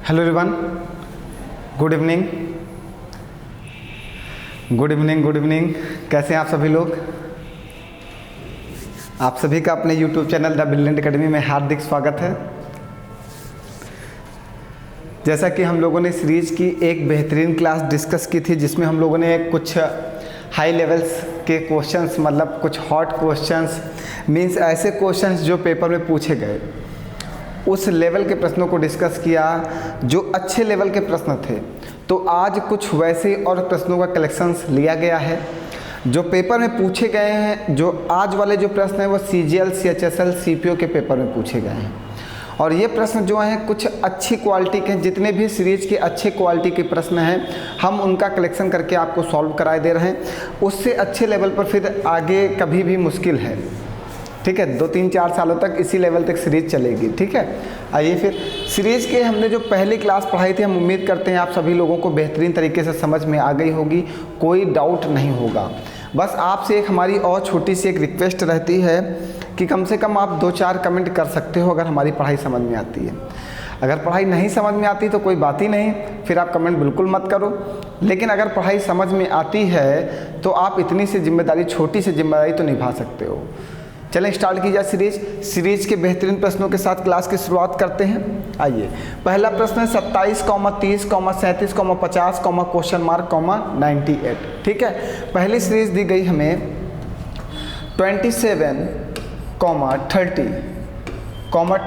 Hello everyone, good evening. Good evening, good evening. कैसे हैं आप सभी लोग? आप सभी का अपने YouTube channel the brilliant academy में हार्दिक स्वागत है। जैसा कि हम लोगों ने सीरीज़ की एक बेहतरीन क्लास डिस्कस की थी, जिसमें हम लोगों ने कुछ हाई लेवल्स के क्वेश्चंस, मतलब कुछ हॉट क्वेश्चंस, मींस ऐसे क्वेश्चंस जो पेपर में पूछे गए, उस लेवल के प्रश्नों को डिस्कस किया जो अच्छे लेवल के प्रश्न थे। तो आज कुछ वैसे और प्रश्नों का कलेक्शंस लिया गया है जो पेपर में पूछे गए हैं। जो आज वाले जो प्रश्न हैं वो CGL, CHSL, CPO के पेपर में पूछे गए हैं। और ये प्रश्न जो हैं कुछ अच्छी क्वालिटी के, जितने भी सीरीज के अच्छे क्वालिटी के प्रश्न हैं हम उनका कलेक्शन करके आपको सॉल्व कराए दे रहे हैं। उससे अच्छे लेवल पर फिर आगे कभी भी मुश्किल है, ठीक है। 2-3-4 सालों तक इसी लेवल तक सीरीज चलेगी, ठीक है। आइए फिर सीरीज़ के हमने जो पहली क्लास पढ़ाई थी, हम उम्मीद करते हैं आप सभी लोगों को बेहतरीन तरीके से समझ में आ गई होगी, कोई डाउट नहीं होगा। बस आपसे एक हमारी और छोटी सी एक रिक्वेस्ट रहती है कि कम से कम आप 2-4 कमेंट कर सकते हो अगर हमारी पढ़ाई समझ में आती है। अगर पढ़ाई नहीं समझ में आती तो कोई बात ही नहीं, फिर आप कमेंट बिल्कुल मत करो। लेकिन अगर पढ़ाई समझ में आती है तो आप इतनी सी जिम्मेदारी, छोटी सी जिम्मेदारी तो निभा सकते हो। चलें स्टार्ट की जाए सीरीज के बेहतरीन प्रश्नों के साथ क्लास की शुरुआत करते हैं। आइए, पहला प्रश्न है 27, 30, 37, 50, क्वेश्चन मार्क, 98। ठीक है, पहली सीरीज दी गई हमें 27, 30,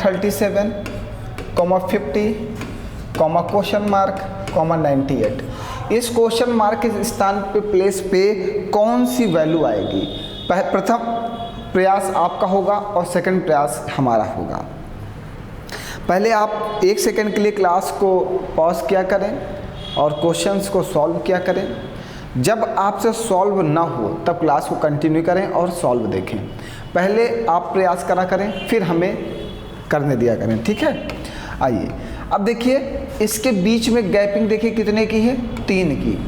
37, 50, क्वेश्चन मार्क, 98। इस क्वेश्चन मार्क के स्थान पे, प्लेस पे कौन सी वैल्यू आएगी? प्रथम प्रयास आपका होगा और सेकंड प्रयास हमारा होगा। पहले आप 1 सेकंड के लिए क्लास को पॉज किया करें और क्वेश्चंस को सॉल्व किया करें। जब आपसे सॉल्व ना हो तब क्लास को कंटिन्यू करें और सॉल्व देखें। पहले आप प्रयास करा करें, फिर हमें करने दिया करें, ठीक है। आइए अब देखिए, इसके बीच में गैपिंग देखिए कितने की है? 3 की।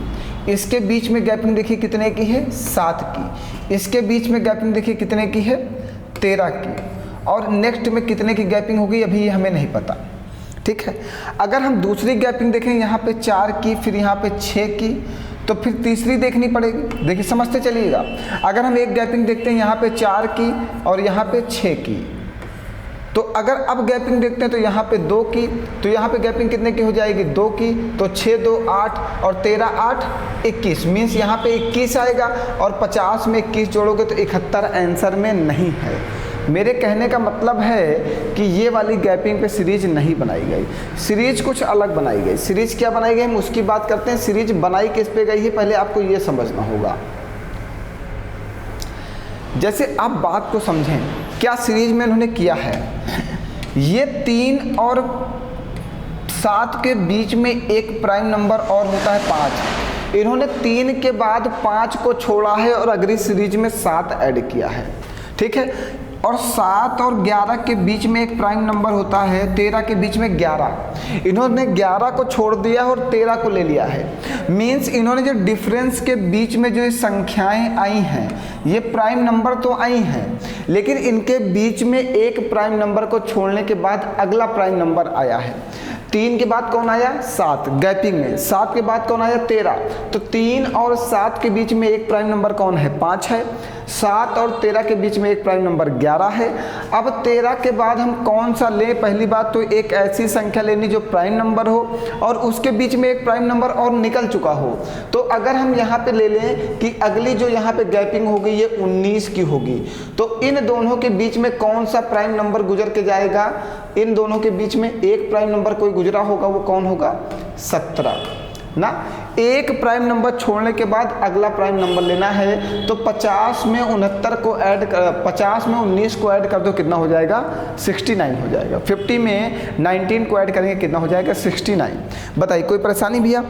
इसके बीच में गैपिंग देखिए कितने की है? 7 की। इसके बीच में गैपिंग देखिए कितने की है? 13 की। और नेक्स्ट में कितने की गैपिंग होगी अभी ये हमें नहीं पता, ठीक है। अगर हम दूसरी गैपिंग देखें, यहाँ पे 4 की, फिर यहाँ पे 6 की, तो फिर तीसरी देखनी पड़ेगी। देखिए समझते चलिएगा। अगर हम एक गैपिंग देखते हैं यहाँ पे 4 की और यहाँ पे 6 की, तो अगर अब गैपिंग देखते हैं तो यहाँ पे 2 की, तो यहाँ पे गैपिंग कितने की हो जाएगी? 2 की। तो 6, 2, 8 और 13, 8, 21, मीन्स यहाँ पे 21 आएगा। और 50 में 21 जोड़ोगे तो 71 आंसर में नहीं है। मेरे कहने का मतलब है कि ये वाली गैपिंग पे सीरीज नहीं बनाई गई, सीरीज कुछ अलग बनाई गई। सीरीज क्या बनाई गई हम उसकी बात करते हैं। सीरीज बनाई किस पे गई है पहले आपको ये समझना होगा। जैसे आप बात को समझें, क्या सीरीज में इन्होंने किया है, ये 3 और 7 के बीच में एक प्राइम नंबर और होता है 5। इन्होंने 3 के बाद 5 को छोड़ा है और अगली सीरीज में 7 ऐड किया है, ठीक है। और 7 और 11 के बीच में एक प्राइम नंबर होता है 13 के बीच में 11। इन्होंने 11 को छोड़ दिया और 13 को ले लिया है। मीन्स इन्होंने जो डिफरेंस के बीच में जो संख्याएं आई हैं, ये प्राइम नंबर तो आई हैं, लेकिन इनके बीच में एक प्राइम नंबर को छोड़ने के बाद अगला प्राइम नंबर आया है। 3 के बाद कौन आया? 7 गैपिंग में। 7 के बाद कौन आया? 13। तो 3 और 7 के बीच में एक प्राइम नंबर कौन है? 5 है। 7 और 13 के बीच में एक प्राइम नंबर 11 है। अब 13 के बाद हम कौन सा लें? पहली बात तो एक ऐसी संख्या लेनी जो प्राइम नंबर हो और उसके बीच में एक प्राइम नंबर और निकल चुका हो। तो अगर हम यहाँ पे ले लें कि अगली जो यहाँ पे गैपिंग होगी ये 19 की होगी, तो इन दोनों के बीच में कौन सा प्राइम नंबर गुजर के जाएगा? इन दोनों के बीच में एक प्राइम नंबर कोई गुजरा होगा, वो कौन होगा? 17 ना। एक प्राइम नंबर छोड़ने के बाद अगला प्राइम नंबर लेना है, तो 50 में 69 को ऐड कर, 50 में 19 को ऐड कर दो, कितना हो जाएगा? 69 हो जाएगा। 50 में 19 को ऐड करेंगे, कितना हो जाएगा? 69। बताइए कोई परेशानी भैया?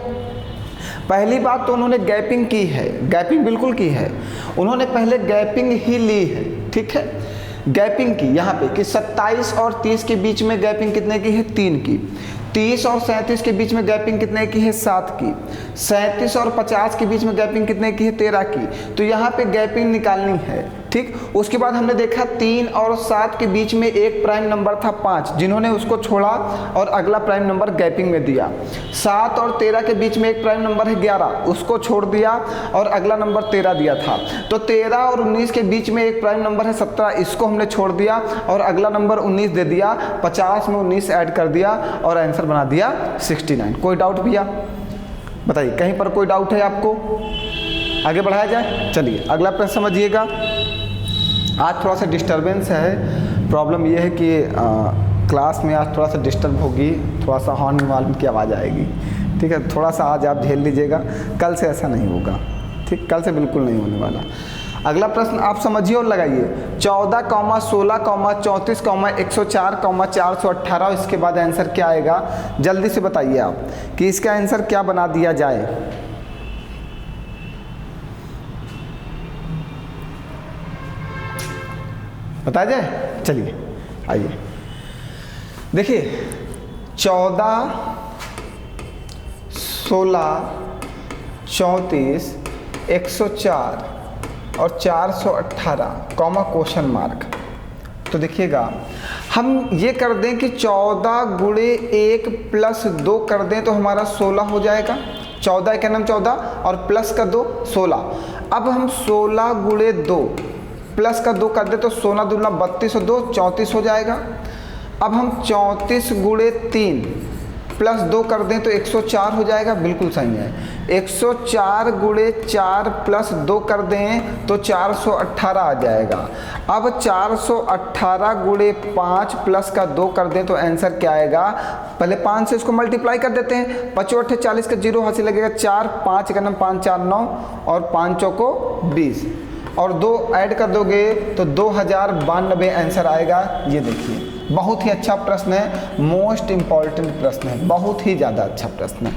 पहली बात तो उन्होंने गैपिंग की है, गैपिंग बिल्कुल की है। उन्होंने पहले गैपिंग ही ली है, ठीक है। गैपिंग की यहाँ पे कि 27 और 30 के बीच में गैपिंग कितने की है? 3 की। 30 और 37 के बीच में गैपिंग कितने की है? 7 की। 37 और 50 के बीच में गैपिंग कितने की है? 13 की। तो यहाँ पे गैपिंग निकालनी है। ठीक। उसके बाद हमने देखा 3 और 7 के बीच में एक प्राइम नंबर था 5, जिन्होंने उसको छोड़ा और अगला प्राइम नंबर गैपिंग में दिया। 7 और 13 के बीच में एक प्राइम नंबर है 11, उसको छोड़ दिया और अगला नंबर 13 दिया था। तो 13 और 19 के बीच में एक प्राइम नंबर है 17, इसको हमने छोड़ दिया और अगला नंबर 19 दे दिया। 50 में 19 ऐड कर दिया और आंसर बना दिया 69। कोई डाउट भैया? बताइए, कहीं पर कोई डाउट है आपको? आगे बढ़ाया जाए। चलिए अगला प्रश्न समझिएगा। आज थोड़ा सा डिस्टरबेंस है, प्रॉब्लम यह है कि क्लास में आज थोड़ा सा डिस्टर्ब होगी, थोड़ा सा हॉर्न वार्न की आवाज़ आएगी, ठीक है। थोड़ा सा आज आप झेल लीजिएगा, कल से ऐसा नहीं होगा, ठीक। कल से बिल्कुल नहीं होने वाला। अगला प्रश्न आप समझिए और लगाइए। 14, 16, 34, 104, 418, इसके बाद आंसर क्या आएगा? जल्दी से बताइए आप कि इसका आंसर क्या बना दिया जाए। बता जाए? चलिए आइए देखिए, 14, 16, 34, 104 और 418 कॉमा क्वेश्चन मार्क। तो देखिएगा, हम ये कर दें कि 14 गुणे 1 प्लस 2 कर दें तो हमारा 16 हो जाएगा। 14 का नाम 14 और प्लस का 2 16। अब हम 16 गुणे 2 प्लस का 2 कर दे तो 16 दूना 32 और 2 34 हो जाएगा। अब हम 34 गुणे 3 प्लस 2 कर दें तो 104 हो जाएगा। बिल्कुल सही है। 104 गुणे 4 प्लस 2 कर दें तो 418 आ जाएगा। अब 418 गुणे 5 प्लस का 2 कर दें तो आंसर क्या आएगा? पहले 5 से इसको मल्टीप्लाई कर देते हैं। 5 8 40 का 0 हासिल लगेगा। 4 5 का नाम 5 4 9 और 5 चौको 20 और 2 ऐड कर दोगे तो 2092 आंसर आएगा। ये देखिए, बहुत ही अच्छा प्रश्न है, मोस्ट इम्पॉर्टेंट प्रश्न है, बहुत ही ज़्यादा अच्छा प्रश्न है।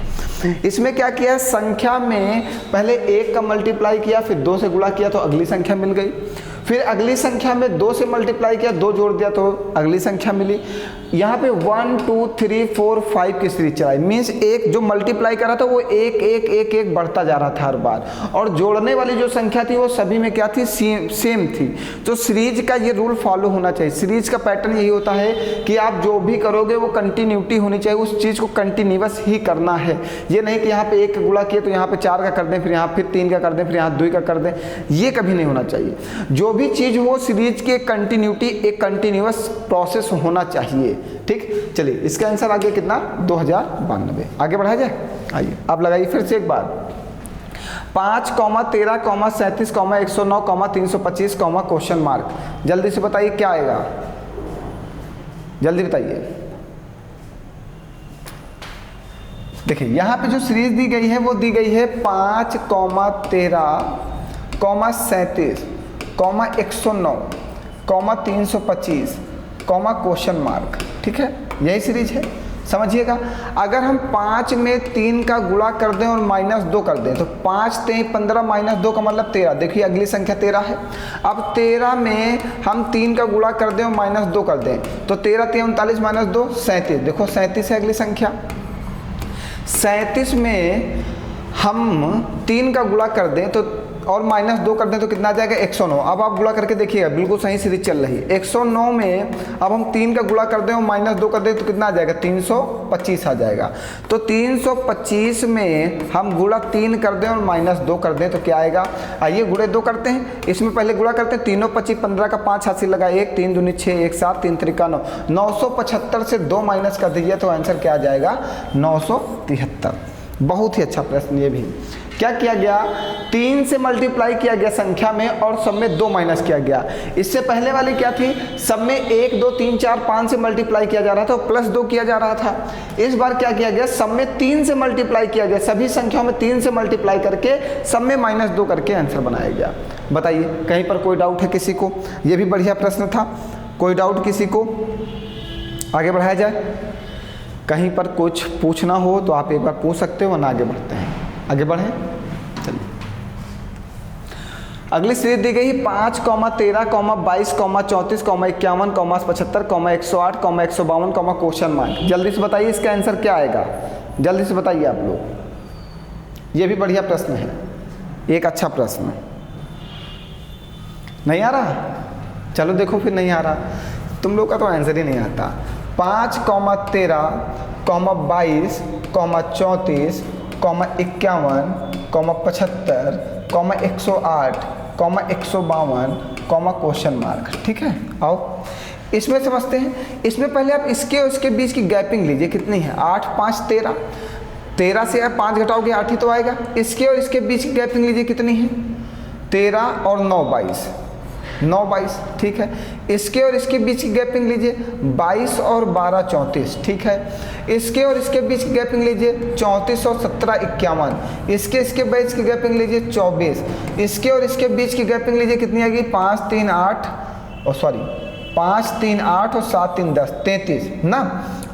इसमें क्या किया? संख्या में पहले 1 का मल्टीप्लाई किया, फिर 2 से गुणा किया तो अगली संख्या मिल गई। फिर अगली संख्या में 2 से मल्टीप्लाई किया, 2 जोड़ दिया तो अगली संख्या मिली। यहाँ पे 1 2 3 4 5 की सीरीज चलाई। मीन्स एक जो मल्टीप्लाई कर रहा था वो एक एक एक एक बढ़ता जा रहा था हर बार, और जोड़ने वाली जो संख्या थी वो सभी में क्या थी? सेम थी। तो सीरीज का ये रूल फॉलो होना चाहिए। सीरीज का पैटर्न यही होता है कि आप जो भी करोगे वो कंटिन्यूटी होनी चाहिए, उस चीज़ को कंटिन्यूअस ही करना है। ये नहीं कि यहाँ पे 1 का गुणा किया तो यहाँ पे 4 का कर दें, फिर यहाँ फिर 3 का कर दें, फिर यहाँ 2 का कर दें, ये कभी नहीं होना चाहिए। जो भी चीज़ हो सीरीज के कंटिन्यूटी, एक कंटिन्यूअस प्रोसेस होना चाहिए, ठीक। चलिए इसका आंसर आगे कितना? 2092। आगे बढ़ाया जाए। आइए आप लगाइए फिर से एक बार। 5, 13, 37, 109, 325, क्वेश्चन मार्क। जल्दी से बताइए क्या आएगा, जल्दी बताइए। देखिए यहाँ पे जो सीरीज दी गई है वो दी गई है 5, 13, 37, 109, 325, क्वेश्चन मार्क, ठीक है। यही सीरीज है, समझिएगा। अगर हम 5 में 3 का गुणा कर दें और -2 कर दें तो 5 3 15 -2 का मतलब 13। देखिए अगली संख्या 13 है। अब 13 में हम 3 का गुणा कर दें और -2 कर दें तो 13 3 39 -2 37। देखो 37 है अगली संख्या। 37 में हम 3 का गुणा कर दें तो और -2 कर दें तो कितना आ जाएगा? 109। अब आप गुणा करके देखिएगा, बिल्कुल सही सीरीज चल रही है। 109 में अब हम 3 का गुणा कर दें और -2 कर दें तो कितना आ जाएगा? 325 आ जाएगा। तो 325 में हम गुणा 3 कर दें और -2 कर दें तो क्या आएगा? आइए गुणे 2 करते हैं। इसमें पहले गुणा करते हैं। 3 25 15 का 5 हासिल लगा 1, 3 दूनी 6, 1 7, 3 3 9, 975 से 2 माइनस कर दीजिए तो आंसर क्या आ जाएगा? 973। बहुत ही अच्छा प्रश्न। ये भी क्या किया गया? 3 से मल्टीप्लाई किया गया संख्या में और सब में 2 माइनस किया गया। इससे पहले वाली क्या थी? सब में 1 2 3 4 5 से मल्टीप्लाई किया जा रहा था और +2 किया जा रहा था। इस बार क्या किया गया? सब में 3 से मल्टीप्लाई किया गया। सभी संख्याओं में 3 से मल्टीप्लाई करके सब में -2 करके आंसर बनाया गया। बताइए कहीं पर कोई डाउट है किसी को? ये भी बढ़िया प्रश्न था। कोई डाउट किसी को? आगे बढ़ाया जाए। कहीं पर कुछ पूछना हो तो आप एक बार पूछ सकते हो, वरना आगे बढ़ते हैं। आगे बढ़ें। चलिए अगली सीरीज दी गई 5, 13, 22, 34, 51, 75, 108, 152, क्वेश्चन मार्क। जल्दी से बताइए इसका आंसर क्या आएगा? जल्दी से बताइए आप लोग। ये भी बढ़िया प्रश्न है, एक अच्छा प्रश्न। नहीं आ रहा? चलो देखो फिर नहीं आ रहा, तुम लोग का तो आंसर ही नहीं आता। 5, 13, 22, 34, 51, 75, 108, 152, क्वेश्चन मार्क। ठीक है, आओ इसमें समझते हैं। इसमें पहले आप इसके और इसके बीच की गैपिंग लीजिए, कितनी है? 8, 5, 13, 13 से आप 5 घटाओगे 8 ही तो आएगा। इसके और इसके बीच की गैपिंग लीजिए, कितनी है? 13 और 9, 22, 9, 22। ठीक है, इसके और इसके बीच की गैपिंग लीजिए 22 और 12, 34। ठीक है, इसके और इसके बीच की गैपिंग लीजिए 34 और 17, 51। इसके बीच की गैपिंग लीजिए 24। इसके और इसके बीच की गैपिंग लीजिए, कितनी आएगी? 5, 3, 8 और 7, 3, 10, 33 ना।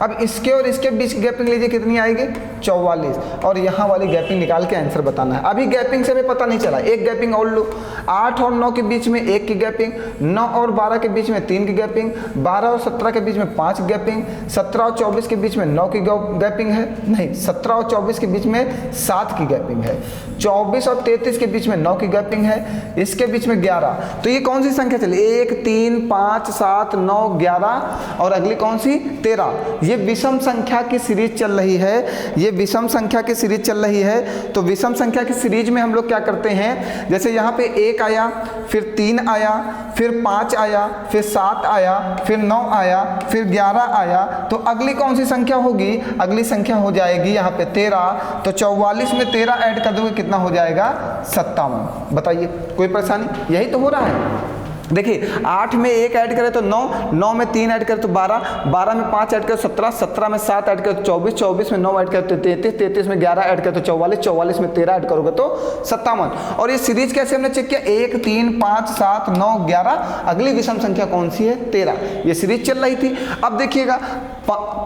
अब इसके और इसके बीच की गैपिंग लीजिए, कितनी आएगी? 44। और यहाँ वाली गैपिंग निकाल के आंसर बताना है। अभी गैपिंग से हमें पता नहीं चला, एक गैपिंग और लो। 8 और 9 के बीच में 1 की गैपिंग, 9 और 12 के बीच में 3 की गैपिंग, 12 और 17 के बीच में 5 गैपिंग, 17 और 24 के बीच में 9 की गैपिंग है, नहीं 17 और 24 के बीच में 7 की गैपिंग है, 24 और 33 के बीच में 9 की गैपिंग है, इसके बीच में 11। तो ये कौन सी संख्या चली? 1, 3, 5, 7, 9, 11 और अगली कौन सी? 13। ये विषम संख्या की सीरीज चल रही है, ये विषम संख्या की सीरीज चल रही है। तो विषम संख्या की सीरीज में हम लोग क्या करते हैं, जैसे यहाँ पे 1 आया, फिर 3 आया, फिर 5 आया, फिर 7 आया, फिर 9 आया, फिर 11 आया, तो अगली कौन सी संख्या होगी? अगली संख्या हो जाएगी यहाँ पे 13। तो 44 में 13 ऐड कर दोगे, कितना हो जाएगा? 57। बताइए, कोई परेशानी? यही तो हो रहा है। देखिए 8 में 1 ऐड करें तो 9, 9 में 3 ऐड करें तो 12, 12 में 5 ऐड करें तो 17, 17 में 7 ऐड करें तो 24, 24 में 9 ऐड करें तो 33, 33 में 11 ऐड करें तो 44, 44 में 13 ऐड करोगे तो 57। और ये सीरीज कैसे हमने चेक किया? 1, 3, 5, 7, 9, 11, अगली विषम संख्या कौन सी है? 13। ये सीरीज चल रही थी। अब देखिएगा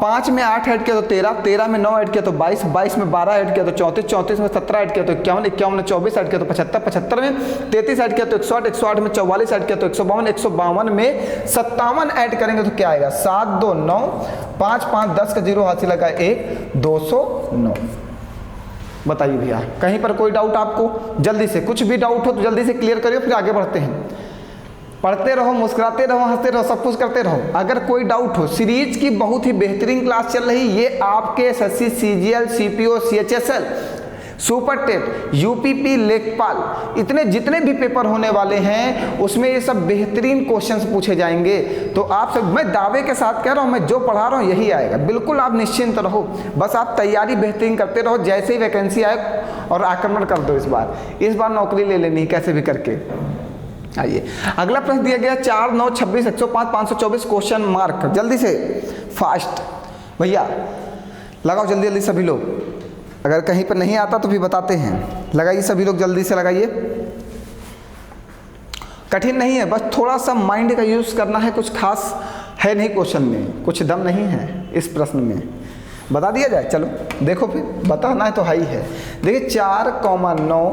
5 में 8 ऐड किया तो 13, 13 में 9 ऐड किया तो 22, 22 में 12 ऐड किया तो 34, 34 में 17 ऐड किया तो 51, 51 में 24 ऐड किया तो 75, 75 में 33 ऐड किया तो 108, 108 में 44 ऐड किया तो 152, 152 में 57 ऐड करेंगे तो क्या आएगा? 7, 2, 9, 5, 5, 10 का 0 हाथ से लगा 1, 209। बताइए भैया, कहीं पर कोई डाउट आपको? जल्दी से, कुछ भी डाउट हो तो जल्दी से क्लियर करिए, फिर आगे बढ़ते हैं। पढ़ते रहो, मुस्कुराते रहो, हंसते रहो, सब कुछ करते रहो। अगर कोई डाउट हो, सीरीज की बहुत ही बेहतरीन क्लास चल रही, ये आपके SSC, CGL, CPO, CHSL, super TET, UPP, लेखपाल, इतने जितने भी पेपर होने वाले हैं उसमें ये सब बेहतरीन क्वेश्चंस पूछे जाएंगे। तो आप सब, मैं दावे के साथ कह रहा हूँ, मैं जो पढ़ा रहा हूँ यही आएगा, बिल्कुल आप निश्चिंत रहो। बस आप तैयारी बेहतरीन करते रहो, जैसे ही वैकेंसी आए और आक्रमण कर दो। इस बार नौकरी ले लेनी कैसे भी करके। आइए अगला प्रश्न दिया गया 4, 9, 26, 105, 524 क्वेश्चन मार्क। जल्दी से, फास्ट भैया लगाओ, जल्दी जल्दी सभी लोग। अगर कहीं पर नहीं आता तो भी बताते हैं, लगाइए सभी लोग, जल्दी से लगाइए। कठिन नहीं है, बस थोड़ा सा माइंड का यूज़ करना है, कुछ खास है नहीं क्वेश्चन में, कुछ दम नहीं है इस प्रश्न में। बता दिया जाए, चलो देखो फिर बताना है तो हाई है। देखिए 4, 9,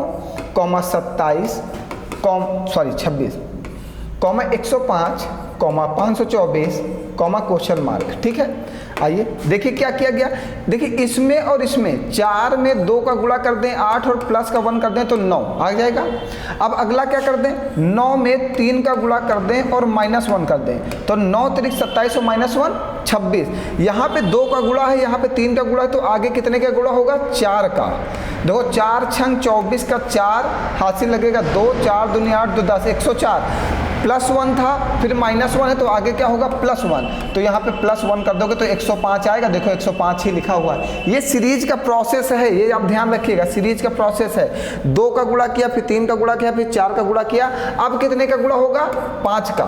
27, 26, 105, 524, क्वेश्चन मार्क। ठीक है, आइए देखिए क्या किया गया। देखिए इसमें और इसमें 4 में 2 का गुणा कर दें, 8 और प्लस का 1 कर दें तो 9 आ जाएगा। अब अगला क्या कर दें, 9 में 3 का गुणा कर दें और -1 कर दें तो 9 3 27 और -1 26। यहाँ पे 2 का गुणा है, यहाँ पे 3 का गुणा है, तो आगे कितने का गुणा होगा? 4 का। देखो 4 छंग 24 का 4 हासिल लगेगा 2, 4 दूनी 8, 2 10, 104 +1 था, फिर -1 है तो आगे क्या होगा? +1। तो यहाँ पे +1 कर दोगे तो 105 आएगा। देखो 105 ही लिखा हुआ है। ये सीरीज का प्रोसेस है, ये आप ध्यान रखिएगा, सीरीज का प्रोसेस है। 2 का गुणा किया, फिर 3 का गुणा किया, फिर 4 का गुणा किया, अब कितने का गुणा होगा? 5 का।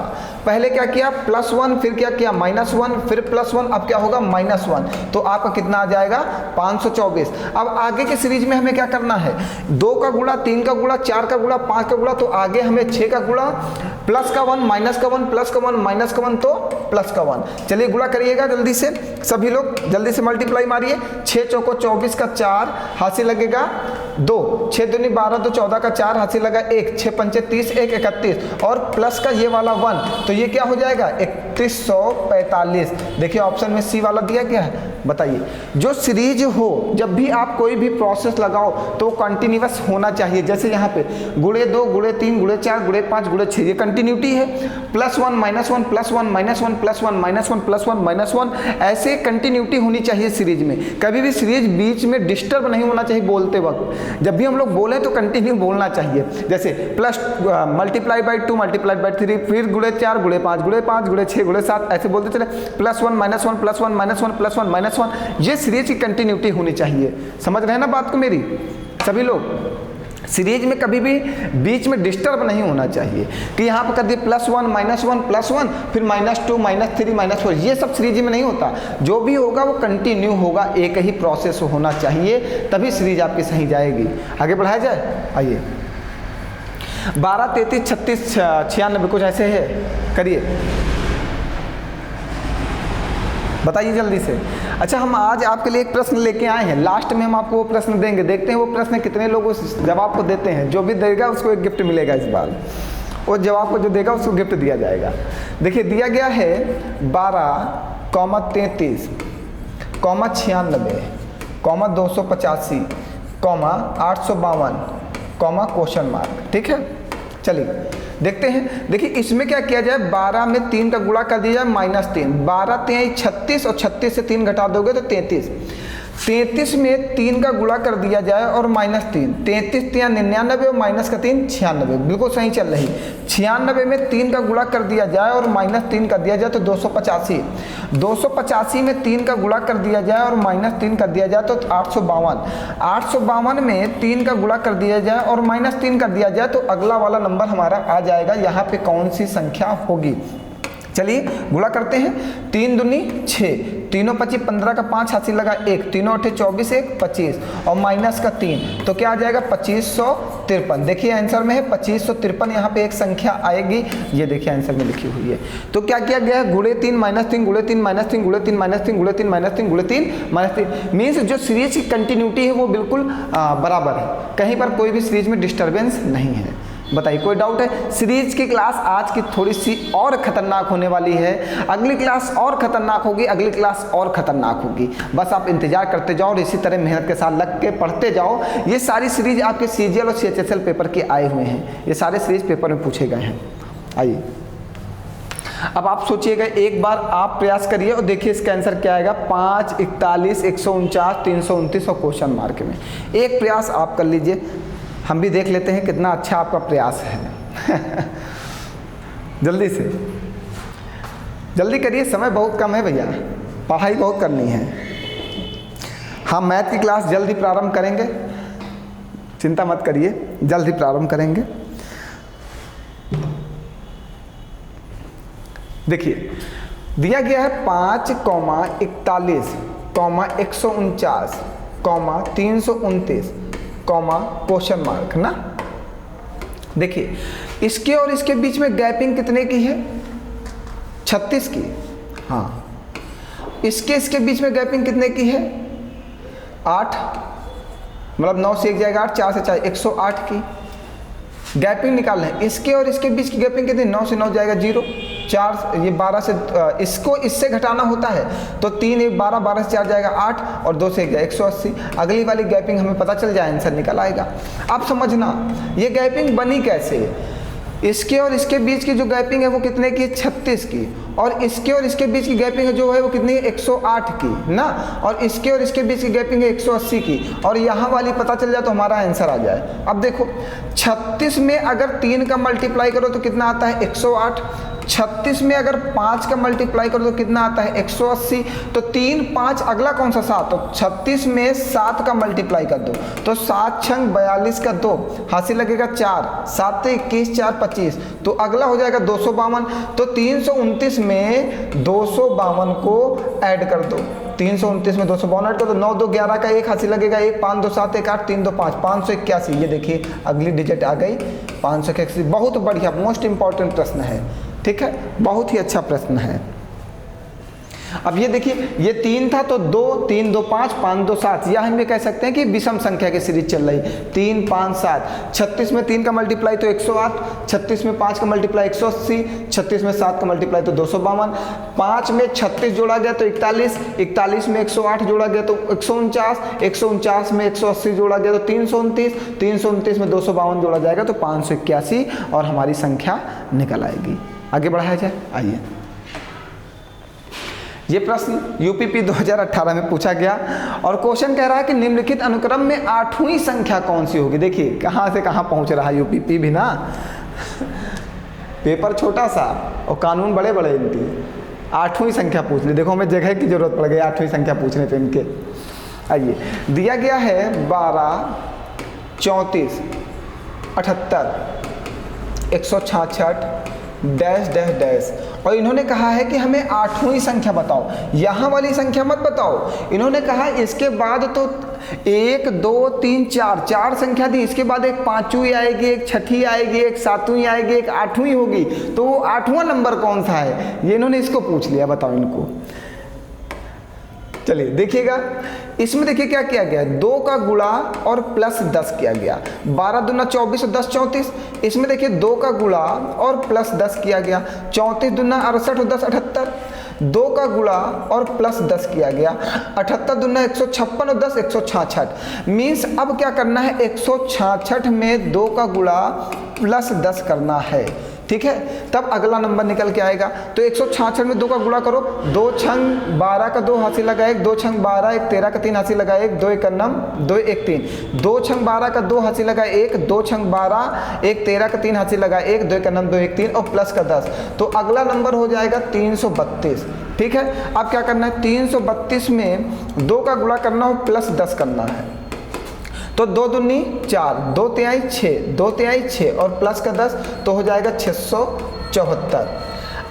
पहले क्या किया? +1, फिर क्या किया? -1, फिर +1, अब क्या होगा? -1। तो आपका कितना आ जाएगा? 524। अब आगे की सीरीज में हमें क्या करना है? 2 का गुणा, 3 का गुणा, 4 का गुणा, 5 का गुणा, तो आगे हमें 6 का गुणा, प्लस का 1, माइनस का 1, प्लस का 1, माइनस का 1, तो प्लस का 1। चलिए गुणा करिएगा जल्दी से, सभी लोग जल्दी से मल्टीप्लाई मारिए। 6 चौको 24 का 4 हासिल लगेगा 2, 6 दूनी 12, तो 14 का 4 हासिल लगा 1, 6 पंचे 30, 1 31 और प्लस का ये वाला 1, तो ये क्या हो जाएगा 3145। देखिए ऑप्शन में सी वाला दिया गया है। बताइए, जो सीरीज हो, जब भी आप कोई भी प्रोसेस लगाओ तो कंटिन्यूअस होना चाहिए। जैसे यहाँ पे गुणे 2 गुणे 3 गुणे 4 गुणे 5 गुणे 6, ये कंटिन्यूटी है। +1 -1 +1 -1 +1 -1 +1 -1, ऐसे कंटिन्यूटी होनी चाहिए सीरीज में। कभी भी सीरीज बीच में डिस्टर्ब नहीं होना चाहिए बोलते वक्त। जब भी हम लोग बोलें तो कंटिन्यू बोलना चाहिए। जैसे plus multiply by 2 multiply by 3, फिर गुणे 4 गुणे 5 गुणे 5 गुणे 6 गुणे 7, ऐसे बोलते चले। +1 -1 +1 -1 +1 -1, ये सीरीज की कंटिन्यूटी होनी चाहिए। समझ रहे हैं ना बात को मेरी सभी लोग? सीरीज में कभी भी बीच में डिस्टर्ब नहीं होना चाहिए कि यहाँ पर कर दिए +1 -1 +1 फिर -2 -3 -4, ये सब सीरीज में नहीं होता। जो भी होगा वो कंटिन्यू होगा, एक ही प्रोसेस होना चाहिए, तभी सीरीज आपकी सही जाएगी। आगे बढ़ाया जाए, आइए। 12 33 36 96 कुछ ऐसे है, करिए, बताइए जल्दी से। अच्छा, हम आज आपके लिए एक प्रश्न लेके आए हैं, लास्ट में हम आपको वो प्रश्न देंगे, देखते हैं वो प्रश्न कितने लोग उस जवाब को देते हैं। जो भी देगा उसको एक गिफ्ट मिलेगा इस बार, वो जवाब को जो देगा उसको गिफ्ट दिया जाएगा। देखिए दिया गया है 12, 33, 96, 285, 852, क्वेश्चन मार्क। ठीक है, चलिए देखते हैं। देखिए इसमें क्या किया जाए, 12 में 3 का गुणा कर दिया जाए -3, 12 3 36 और 36 से 3 घटा दोगे तो 33, 33 में 3 का गुणा कर दिया जाए और -3, 33 3 99 और -3 96, बिल्कुल सही चल रही। 96 में 3 का गुणा कर दिया जाए और -3 कर दिया जाए तो 285, 285 में 3 का गुणा कर दिया जाए और -3 कर दिया जाए तो 852, 852 में 3 का गुणा कर दिया जाए और -3 कर दिया जाए तो अगला वाला नंबर हमारा आ जाएगा। यहाँ पे कौन सी संख्या होगी? चलिए गुणा करते हैं। 3 दूनी 6, 3 25 15 का 5 हासिल लगा 1, 3 8 24 1 25 और माइनस का 3, तो क्या आ जाएगा 2553। देखिए आंसर में है 2553, यहाँ पे एक संख्या आएगी, ये देखिए आंसर में लिखी हुई है। तो क्या किया गया है, गुणे 3 -3 गुणे 3 -3 गुणे 3 -3 गुणे 3 -3 गुणे 3 -3, मीन्स जो सीरीज की कंटिन्यूटी है वो बिल्कुल बराबर है, कहीं पर कोई भी सीरीज में डिस्टर्बेंस नहीं है। बताइए कोई डाउट है? सीरीज की क्लास आज की थोड़ी सी और खतरनाक होने वाली है, अगली क्लास और खतरनाक होगी, अगली क्लास और खतरनाक होगी। बस आप इंतजार करते जाओ और इसी तरह मेहनत के साथ लग के पढ़ते जाओ। ये सारी सीरीज आपके CGL और CHSL पेपर के आए हुए हैं, ये सारे सीरीज पेपर में पूछे गए हैं। आइए अब आप सोचिएगा, एक बार आप प्रयास करिए और देखिए इसका आंसर क्या आएगा। 5 41 149 329 और क्वेश्चन मार्क में एक प्रयास आप कर लीजिए, हम भी देख लेते हैं कितना अच्छा आपका प्रयास है। जल्दी से जल्दी करिए, समय बहुत कम है भैया, पढ़ाई बहुत करनी है। हम मैथ की क्लास जल्दी प्रारंभ करेंगे, चिंता मत करिए, जल्दी प्रारंभ करेंगे। देखिए दिया गया है 5, 41, 149, 329, क्वेश्चन मार्क ना। देखिए इसके और इसके बीच में गैपिंग कितने की है? 36 की। हाँ, इसके बीच में गैपिंग कितने की है? 8, मतलब 9 से 1 जाएगा 8, 4 से 4 108 की गैपिंग निकालना है। इसके और इसके बीच की गैपिंग कितनी? 9 से 9 जाएगा 0, 4 ये 12 से इसको इससे घटाना होता है तो 3 1 12, 12 से 4 जाएगा 8 और 2 से 1 जाएगा 180। अगली वाली गैपिंग हमें पता चल जाए, आंसर निकल आएगा। अब समझना ये गैपिंग बनी कैसे। इसके और इसके बीच की जो गैपिंग है वो कितने की? 36 की। और इसके और इसके बीच की गैपिंग है जो है वो कितनी है? 108 की ना। और इसके और इसके बीच की गैपिंग है 180 की। और यहाँ वाली पता चल जाए तो हमारा आंसर आ जाए। अब देखो 36 में अगर 3 का मल्टीप्लाई करो तो कितना आता है? 108। 36 में अगर 5 का मल्टीप्लाई करो तो कितना आता है? 180। तो 3 5 अगला कौन सा? 7। तो 36 में 7 का मल्टीप्लाई कर दो तो 7 छंग 42 का 2 हासिल लगेगा 4, 7 21 4 25। तो अगला हो जाएगा 252। तो 329 में 252 को ऐड कर दो। 329 में 252 ऐड कर दो। 9 2 11 का 1 हासिल लगेगा 1, 5 2 7 1 8 3 2 5 581। ये देखिए अगली डिजिट आ गई 581। बहुत बढ़िया, मोस्ट इंपॉर्टेंट प्रश्न है। ठीक है, बहुत ही अच्छा प्रश्न है। अब ये देखिए, ये 3 था तो 2, 3 2 5, 5 2 7, या हम ये कह सकते हैं कि विषम संख्या की सीरीज चल रही, 3 5 7। 36 में 3 का मल्टीप्लाई तो 108, 36 में 5 का मल्टीप्लाई 180, 36 में 7 का मल्टीप्लाई तो 252, 5 में 36 जोड़ा गया तो 41, 41 में 108 जोड़ा गया तो 149, 149 में 180 जोड़ा गया तो 329, 329 में 252 जोड़ा जाएगा तो 581 और हमारी संख्या निकल आएगी। आगे बढ़ाया जाए, आइए। ये प्रश्न यूपीपी 2018 में पूछा गया और क्वेश्चन कह रहा है कि निम्नलिखित अनुक्रम में 8वीं संख्या कौन सी होगी। देखिए कहाँ से कहाँ पहुँच रहा है यूपीपी भी ना। पेपर छोटा सा और कानून बड़े बड़े इनके। 8वीं संख्या पूछ ली, देखो हमें जगह की जरूरत पड़ गई 8वीं संख्या पूछने पे इनके। आइए, दिया गया है 12, 34, 78, 166 डैश डैश डैश, और इन्होंने कहा है कि हमें 8वीं संख्या बताओ। यहाँ वाली संख्या मत बताओ, इन्होंने कहा इसके बाद तो 1 2 3 4 संख्या दी, इसके बाद एक 5वीं आएगी, एक 6ठी आएगी, एक 7वीं आएगी, एक 8वीं होगी, तो वो 8वां नंबर कौन सा है, ये इन्होंने इसको पूछ लिया, बताओ इनको। चलिए देखिएगा, इसमें देखिए क्या किया गया, 2 का गुणा और प्लस 10 किया गया। 12 दूना 24 और 10 34। इसमें देखिए 2 का गुणा और प्लस 10 किया गया। 34 दूना 68 और 10 78। 2 का गुणा और प्लस 10 किया गया। 78 दूना 156 और 10 166। मीन्स अब क्या करना है, 166 में 2 का गुणा प्लस 10 करना है, ठीक है, तब अगला नंबर निकल के आएगा। तो 166 में 2 का गुणा करो, 2 छंग 12 का 2 हासिल लगा 1, 2 छंग 12, 1 13 का 3 हासिल लगा 1, 2 1 9, 2 1 3, 2 छंग 12 का 2 हासिल लगा 1, 2 छंग 12, 1 13 का 3 हासिल लगा 1, 2 1 9, 2 1 3 और प्लस का 10, तो अगला नंबर हो जाएगा 332। ठीक है, अब क्या करना है, 332 में 2 का गुणा करना हो प्लस 10 करना है, तो 2 दूनी 4, 2 तिहाई 6, 2 तिहाई 6 और प्लस का 10 तो हो जाएगा 674।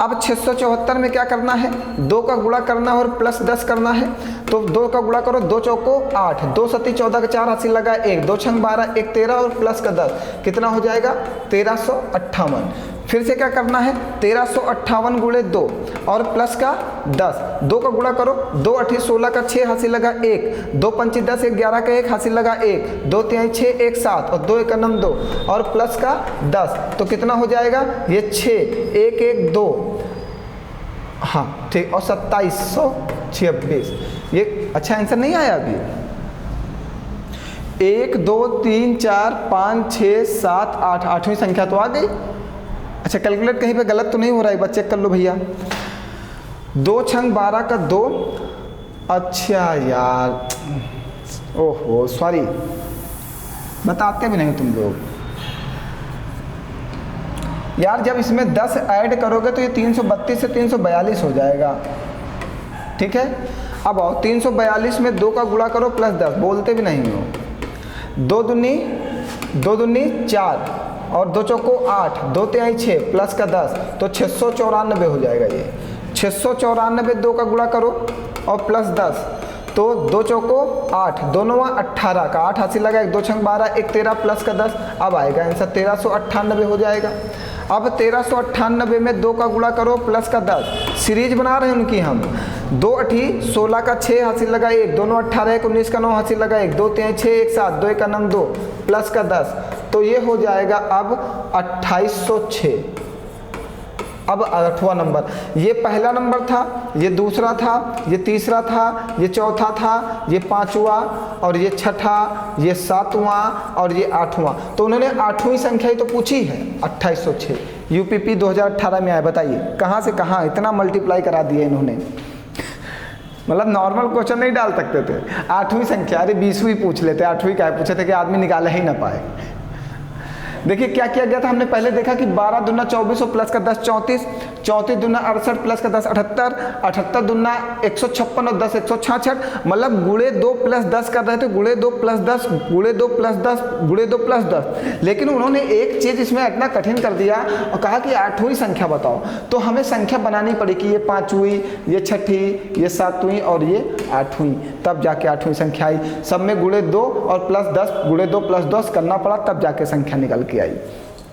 अब 674 में क्या करना है, 2 का गुणा करना है और प्लस 10 करना है, तो 2 का गुणा करो, 2 चौको 8, 2 सती 14 का 4 हासिल लगा 1, 2 छंग 12, 1 13 और प्लस का 10 कितना हो जाएगा 1358। फिर से क्या करना है, 1358 गुणे 2 और प्लस का 10, 2 का गुणा करो, 2 8 16 का 6 हासिल लगा 1, 2 5 10 1 11 का 1 हासिल लगा 1, 2 3 6 1 7 और 2 1 9 2 और प्लस का 10 तो कितना हो जाएगा, ये 6 1 1 2, हाँ ठीक, और 2726। ये अच्छा आंसर नहीं आया अभी। 1 2 3 4 5 6 7 8, 8वीं संख्या तो आ गई। अच्छा कैलकुलेट कहीं पे गलत तो नहीं हो रहा है, एक बार चेक कर लो भैया। 2 छंग 12 का 2, अच्छा यार, ओहो सॉरी, बताते भी नहीं तुम लोग यार। जब इसमें 10 ऐड करोगे तो ये 332 से 342 हो जाएगा। ठीक है, अब आओ 342 में 2 का गुणा करो प्लस 10, बोलते भी नहीं हो। 2 दूनी 4 और 2 चौको 8, 2 तिहाई 6 प्लस का 10 तो 694 हो जाएगा। ये 694 2 का गुणा करो और प्लस 10 तो 2 चौको 8, 2 9 18 का 8 हासिल लगा 1, 2 छंग 12, 1 13 प्लस का 10, अब आएगा आंसर 1398 हो जाएगा। अब 1398 में 2 का गुणा करो प्लस का 10, सीरीज बना रहे हैं उनकी हम। 2 8 16 का 6 हासिल लगा 1, 2 9 18 1 19 का 9 हासिल लगा 1, 2 3 6 1 7, 2 1 9 2 प्लस का 10 तो ये हो जाएगा अब 2806। अब 8वां नंबर, ये पहला नंबर था, ये दूसरा था, ये तीसरा था, ये चौथा था, ये 5वां और ये 6ठा, ये 7वां और ये 8वां। तो उन्होंने 8वीं संख्या ही तो पूछी है 2806। यूपीपी 2018 में आए, बताइए कहाँ से कहाँ इतना मल्टीप्लाई करा दिया इन्होंने। मतलब नॉर्मल क्वेश्चन नहीं डाल सकते थे, 8वीं संख्या, अरे 20वीं पूछ लेते, 8वीं क्या पूछे थे कि आदमी निकाले ही ना पाए। देखिए क्या किया गया था, हमने पहले देखा कि 12 दूना 24 और प्लस का 10 34, 34 दूना 68 प्लस का 10 78, 78 दूना 156 और 10 166, मतलब गुणे 2 प्लस 10 कर रहे थे, गुणे 2 प्लस 10 गुणे 2 प्लस 10 गुणे 2 प्लस 10। लेकिन उन्होंने एक चीज़ इसमें इतना कठिन कर दिया और कहा कि 8वीं संख्या बताओ, तो हमें संख्या बनानी पड़ी कि ये 5वीं, ये 6ठी, ये 7वीं और ये 8वीं, तब जाके 8वीं संख्या आई। सब में गुणे 2 और प्लस 10 गुणे 2 प्लस 10 करना पड़ा, तब जाके संख्या निकल के आई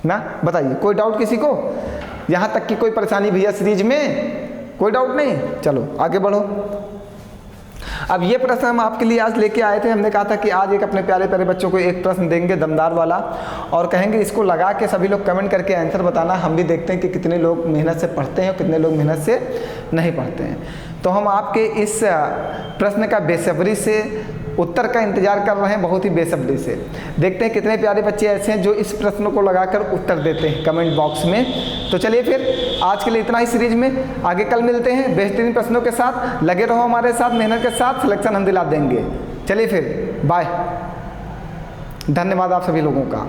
ना। बताइए कोई डाउट किसी को, यहाँ तक कि कोई परेशानी भैया सीरीज में? कोई डाउट नहीं, चलो आगे बढ़ो। अब ये प्रश्न हम आपके लिए आज लेके आए थे। हमने कहा था कि आज एक अपने प्यारे प्यारे बच्चों को एक प्रश्न देंगे दमदार वाला, और कहेंगे इसको लगा के सभी लोग कमेंट करके आंसर बताना। हम भी देखते हैं कि कितने लोग मेहनत से पढ़ते हैं और कितने लोग मेहनत से नहीं पढ़ते हैं। तो हम आपके इस प्रश्न का बेसब्री से उत्तर का इंतजार कर रहे हैं, बहुत ही बेसब्री से। देखते हैं कितने प्यारे बच्चे ऐसे हैं जो इस प्रश्न को लगाकर उत्तर देते हैं कमेंट बॉक्स में। तो चलिए फिर आज के लिए इतना ही सीरीज में, आगे कल मिलते हैं बेहतरीन प्रश्नों के साथ। लगे रहो हमारे साथ, मेहनत के साथ सिलेक्शन हम दिला देंगे। चलिए फिर बाय, धन्यवाद आप सभी लोगों का।